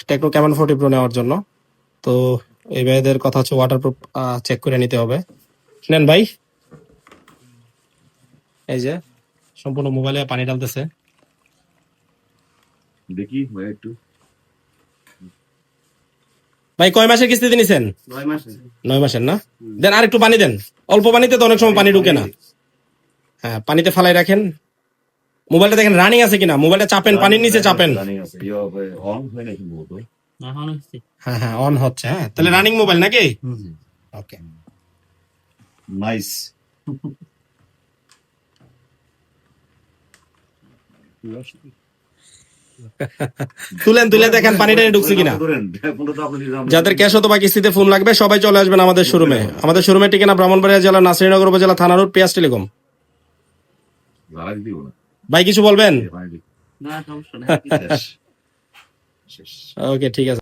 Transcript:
Techno Camon 40 pro নেওয়ার জন্য। তো এই ভাইদের কথা হচ্ছে ওয়াটারপ্রুফ চেক করে নিতে হবে। নেন ভাই, এই যে সম্পূর্ণ মোবাইলে পানি ঢালতেছে। দেখি ভাই একটু। ভাই কয় মাসের কিস্তিতে নিছেন? 9 মাসে। 9 মাসের না? দেন আর একটু পানি দেন, অল্প পানিতে তো অনেক সময় পানি ঢুকে না। হ্যাঁ, পানিতে ফালাই রাখেন। মোবাইলটা দেখেন রানিং আছে কিনা, মোবাইলটা চাপেন, পানির নিচে চাপেন। রানিং আছে, অন হয় নাকি বলতো? হ্যাঁ হ্যাঁ, অন হচ্ছে। হ্যাঁ, তাহলে রানিং মোবাইল নাকি? ওকে, নাইস। তুলেন, তুলে দেখেন পানিটা ঢুকছে কিনা। যাদের ক্যাশ অথবা কিস্তিতে ফোন লাগবে সবাই চলে আসবেন আমাদের শোরুমে। আমাদের শোরুমের ঠিকানা ব্রাহ্মণবাড়িয়া জেলা নাসিরনগর উপজেলা থানা রোড, পেঁয়াজ টেলিকম। ভাই কিছু বলবেন? না সমস্যা নেই। ওকে, ঠিক আছে।